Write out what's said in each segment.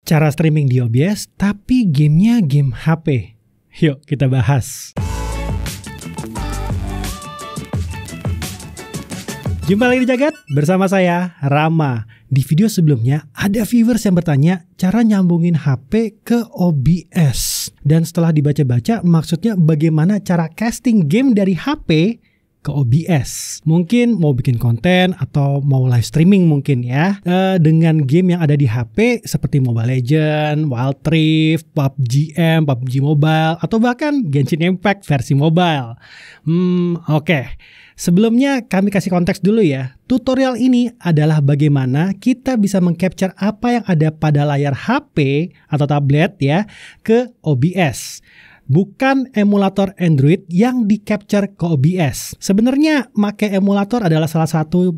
Cara streaming di OBS, tapi gamenya game HP. Yuk kita bahas. Jumpa lagi di Jagat, bersama saya, Rama. Di video sebelumnya, ada viewers yang bertanya cara nyambungin HP ke OBS. Dan setelah dibaca-baca, maksudnya bagaimana cara casting game dari HP ke OBS. Mungkin mau bikin konten atau mau live streaming mungkin ya. Dengan game yang ada di HP seperti Mobile Legends, Wild Rift, PUBG M, PUBG Mobile, atau bahkan Genshin Impact versi mobile. Oke. Sebelumnya kami kasih konteks dulu ya. Tutorial ini adalah bagaimana kita bisa mengcapture apa yang ada pada layar HP atau tablet ya ke OBS. Bukan emulator Android yang di-capture ke OBS. Sebenarnya make emulator adalah salah satu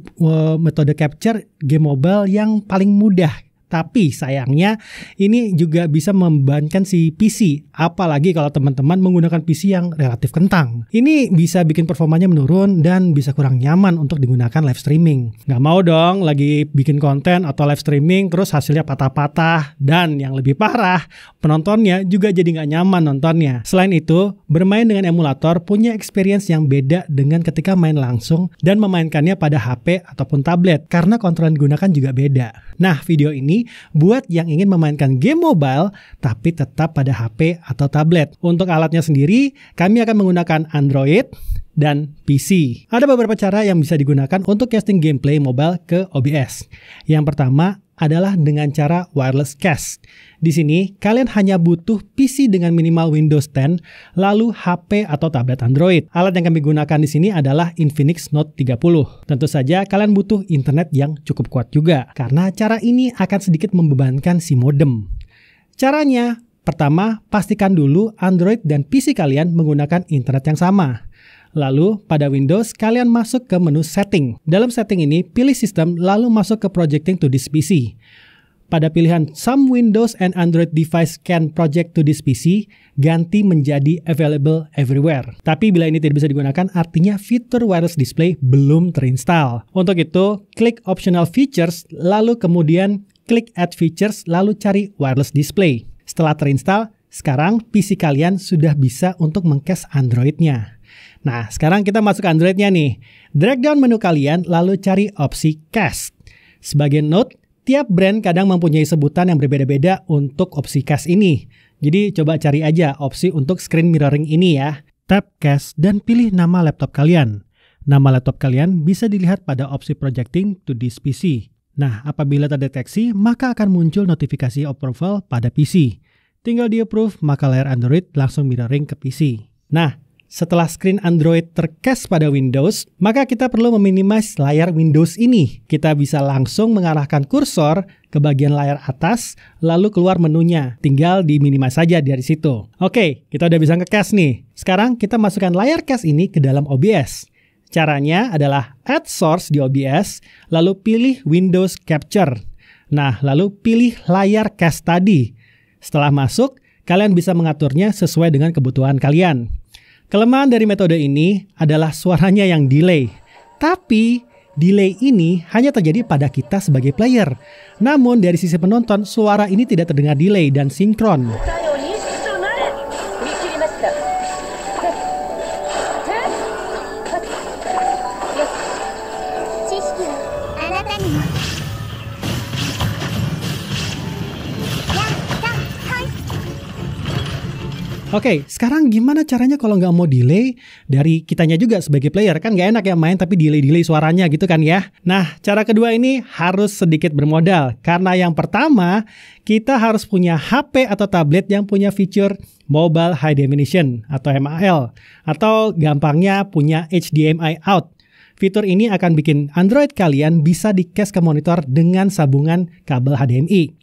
metode capture game mobile yang paling mudah. Tapi sayangnya ini juga bisa membebankan si PC. Apalagi kalau teman-teman menggunakan PC yang relatif kentang. Ini bisa bikin performanya menurun dan bisa kurang nyaman untuk digunakan live streaming. Nggak mau dong lagi bikin konten atau live streaming terus hasilnya patah-patah. Dan yang lebih parah, penontonnya juga jadi nggak nyaman nontonnya. Selain itu, bermain dengan emulator punya experience yang beda dengan ketika main langsung dan memainkannya pada HP ataupun tablet. Karena kontrol yang digunakan juga beda. Nah, video ini buat yang ingin memainkan game mobile tapi tetap pada HP atau tablet. Untuk alatnya sendiri, kami akan menggunakan Android dan PC. Ada beberapa cara yang bisa digunakan untuk casting gameplay mobile ke OBS. Yang pertama adalah dengan cara wireless cast. Di sini, kalian hanya butuh PC dengan minimal Windows 10, lalu HP atau tablet Android. Alat yang kami gunakan di sini adalah Infinix Note 30. Tentu saja, kalian butuh internet yang cukup kuat juga, karena cara ini akan sedikit membebankan si modem. Caranya, pertama, pastikan dulu Android dan PC kalian menggunakan internet yang sama. Lalu, pada Windows, kalian masuk ke menu Setting. Dalam setting ini, pilih Sistem, lalu masuk ke Projecting to this PC. Pada pilihan Some Windows and Android device can project to this PC, ganti menjadi Available Everywhere. Tapi bila ini tidak bisa digunakan, artinya fitur wireless display belum terinstall. Untuk itu, klik Optional Features, lalu kemudian klik Add Features, lalu cari Wireless Display. Setelah terinstall, sekarang PC kalian sudah bisa untuk mengcast Android-nya. Nah, sekarang kita masuk ke Android-nya nih. Drag down menu kalian, lalu cari opsi Cast. Sebagai note, tiap brand kadang mempunyai sebutan yang berbeda-beda untuk opsi Cast ini. Jadi, coba cari aja opsi untuk screen mirroring ini ya. Tap Cast dan pilih nama laptop kalian. Nama laptop kalian bisa dilihat pada opsi Projecting to this PC. Nah, apabila terdeteksi, maka akan muncul notifikasi approval pada PC. Tinggal di-approve, maka layar Android langsung mirroring ke PC. Nah, setelah screen Android tercast pada Windows, maka kita perlu meminimize layar Windows ini. Kita bisa langsung mengarahkan kursor ke bagian layar atas, lalu keluar menunya. Tinggal di-minimize saja dari situ. Oke, kita udah bisa nge-cast nih. Sekarang kita masukkan layar cast ini ke dalam OBS. Caranya adalah Add Source di OBS, lalu pilih Windows Capture. Nah, lalu pilih layar cast tadi. Setelah masuk, kalian bisa mengaturnya sesuai dengan kebutuhan kalian. Kelemahan dari metode ini adalah suaranya yang delay. Tapi, delay ini hanya terjadi pada kita sebagai player. Namun, dari sisi penonton, suara ini tidak terdengar delay dan sinkron. Oke, sekarang gimana caranya kalau nggak mau delay dari kitanya juga sebagai player? Kan nggak enak ya main tapi delay-delay suaranya gitu kan ya. Nah, cara kedua ini harus sedikit bermodal. Karena yang pertama, kita harus punya HP atau tablet yang punya fitur Mobile High Definition atau MHD. Atau gampangnya punya HDMI out. Fitur ini akan bikin Android kalian bisa di-cast ke monitor dengan sambungan kabel HDMI.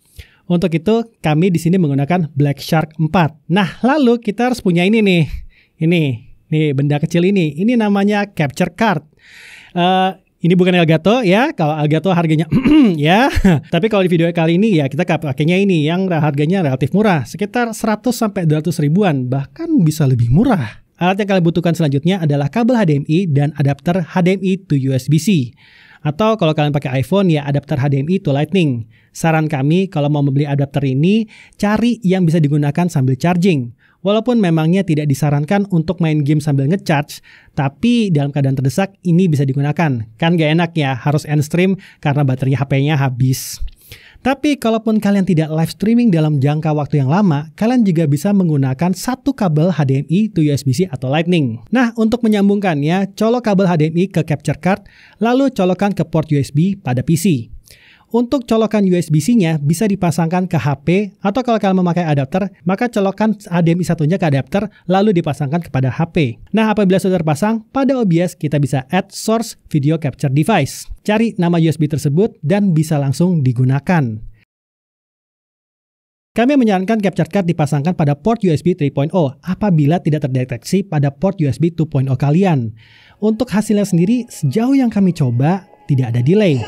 Untuk itu, kami di sini menggunakan Black Shark 4. Nah, lalu kita harus punya ini nih. Ini benda kecil ini. Ini namanya capture card. Ini bukan Elgato ya. Kalau Elgato harganya ya. Tapi kalau di video kali ini ya kita pakainya ini yang harganya relatif murah. Sekitar 100 sampai 200 ribuan. Bahkan bisa lebih murah. Alat yang kalian butuhkan selanjutnya adalah kabel HDMI dan adapter HDMI to USB-C. Atau kalau kalian pakai iPhone ya adapter HDMI to Lightning. Saran kami kalau mau membeli adapter ini, cari yang bisa digunakan sambil charging. Walaupun memangnya tidak disarankan untuk main game sambil nge-charge, tapi dalam keadaan terdesak ini bisa digunakan. Kan gak enak ya, harus end stream karena baterainya HP-nya habis. Tapi kalaupun kalian tidak live streaming dalam jangka waktu yang lama, kalian juga bisa menggunakan satu kabel HDMI to USB-C atau Lightning. Nah, untuk menyambungkannya, colok kabel HDMI ke capture card, lalu colokkan ke port USB pada PC. Untuk colokan USB-C-nya bisa dipasangkan ke HP, atau kalau kalian memakai adapter, maka colokkan HDMI satunya ke adapter, lalu dipasangkan kepada HP. Nah, apabila sudah terpasang, pada OBS kita bisa add source video capture device. Cari nama USB tersebut dan bisa langsung digunakan. Kami menyarankan capture card dipasangkan pada port USB 3.0 apabila tidak terdeteksi pada port USB 2.0 kalian. Untuk hasilnya sendiri, sejauh yang kami coba, tidak ada delay.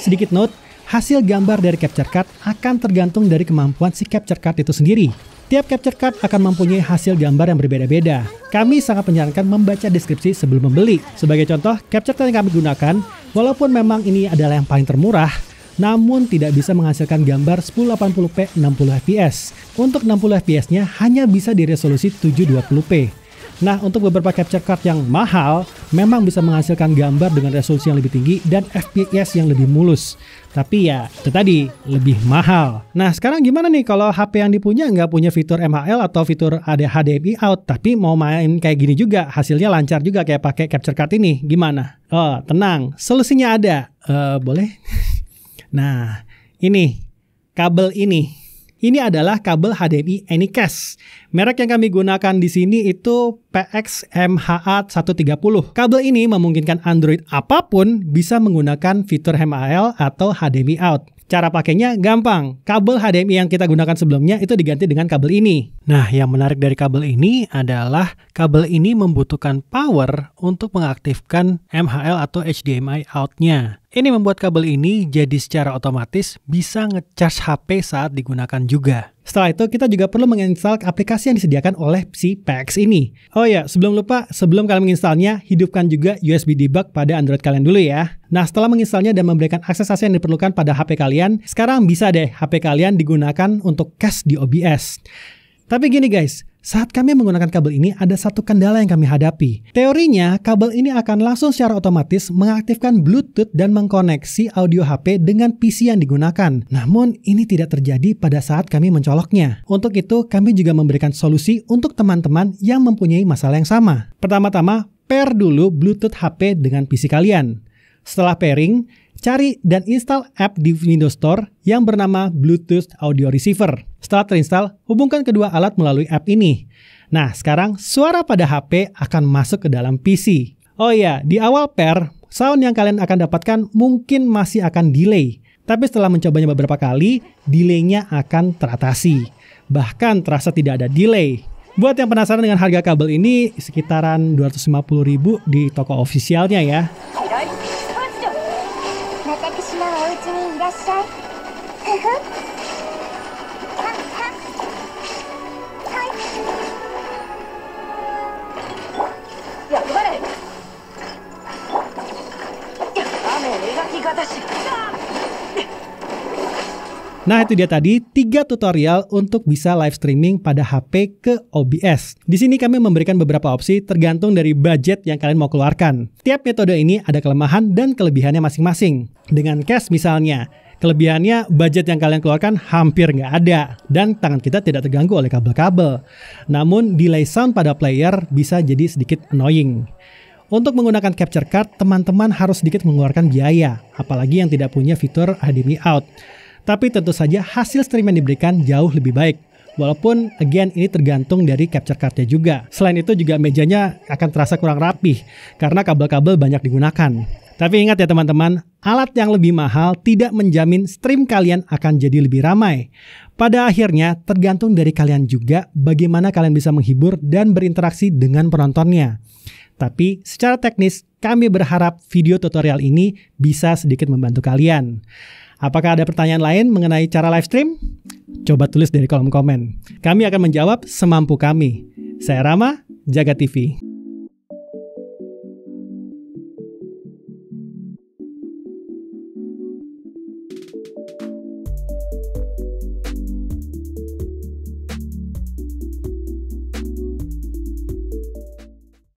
Sedikit note, hasil gambar dari capture card akan tergantung dari kemampuan si capture card itu sendiri. Tiap capture card akan mempunyai hasil gambar yang berbeda-beda. Kami sangat menyarankan membaca deskripsi sebelum membeli. Sebagai contoh, capture card yang kami gunakan, walaupun memang ini adalah yang paling termurah, namun tidak bisa menghasilkan gambar 1080p 60 fps. Untuk 60 fps-nya hanya bisa di resolusi 720p. Nah, untuk beberapa capture card yang mahal, memang bisa menghasilkan gambar dengan resolusi yang lebih tinggi dan FPS yang lebih mulus. Tapi ya, itu tadi, lebih mahal. Nah, sekarang gimana nih kalau HP yang dipunya nggak punya fitur MHL atau fitur HDMI out, tapi mau main kayak gini juga, hasilnya lancar juga kayak pakai capture card ini, gimana? Oh, tenang, solusinya ada. Boleh? Nah, ini, kabel ini. Ini adalah kabel HDMI Anycast. Merek yang kami gunakan di sini itu PXMHA130. Kabel ini memungkinkan Android apapun bisa menggunakan fitur MHL atau HDMI out. Cara pakainya gampang. Kabel HDMI yang kita gunakan sebelumnya itu diganti dengan kabel ini. Nah, yang menarik dari kabel ini adalah kabel ini membutuhkan power untuk mengaktifkan MHL atau HDMI out-nya. Ini membuat kabel ini jadi secara otomatis bisa nge-charge HP saat digunakan juga. Setelah itu, kita juga perlu menginstal aplikasi yang disediakan oleh si PX ini. Oh ya, sebelum lupa, sebelum kalian menginstalnya, hidupkan juga USB debug pada Android kalian dulu ya. Nah, setelah menginstalnya dan memberikan akses-akses yang diperlukan pada HP kalian, sekarang bisa deh HP kalian digunakan untuk cache di OBS. Tapi gini guys, saat kami menggunakan kabel ini ada satu kendala yang kami hadapi. Teorinya, kabel ini akan langsung secara otomatis mengaktifkan Bluetooth dan mengkoneksi audio HP dengan PC yang digunakan. Namun, ini tidak terjadi pada saat kami mencoloknya. Untuk itu, kami juga memberikan solusi untuk teman-teman yang mempunyai masalah yang sama. Pertama-tama, pair dulu Bluetooth HP dengan PC kalian. Setelah pairing, cari dan install app di Windows Store yang bernama Bluetooth Audio Receiver. Setelah terinstall, hubungkan kedua alat melalui app ini. Nah, sekarang suara pada HP akan masuk ke dalam PC. Oh iya, di awal pair, sound yang kalian akan dapatkan mungkin masih akan delay. Tapi setelah mencobanya beberapa kali, delaynya akan teratasi. Bahkan terasa tidak ada delay. Buat yang penasaran dengan harga kabel ini, sekitaran 250.000 di toko ofisialnya ya. Nah, itu dia tadi 3 tutorial untuk bisa live streaming pada HP ke OBS. Di sini kami memberikan beberapa opsi tergantung dari budget yang kalian mau keluarkan. Tiap metode ini ada kelemahan dan kelebihannya masing-masing. Dengan cache misalnya, kelebihannya budget yang kalian keluarkan hampir nggak ada dan tangan kita tidak terganggu oleh kabel-kabel. Namun delay sound pada player bisa jadi sedikit annoying. Untuk menggunakan capture card, teman-teman harus sedikit mengeluarkan biaya, apalagi yang tidak punya fitur HDMI out. Tapi tentu saja hasil stream yang diberikan jauh lebih baik. Walaupun, again, ini tergantung dari capture card-nya juga. Selain itu juga mejanya akan terasa kurang rapih, karena kabel-kabel banyak digunakan. Tapi ingat ya teman-teman, alat yang lebih mahal tidak menjamin stream kalian akan jadi lebih ramai. Pada akhirnya, tergantung dari kalian juga bagaimana kalian bisa menghibur dan berinteraksi dengan penontonnya. Tapi secara teknis, kami berharap video tutorial ini bisa sedikit membantu kalian. Apakah ada pertanyaan lain mengenai cara live stream? Coba tulis dari kolom komen. Kami akan menjawab semampu kami. Saya Rama, Jagat TV.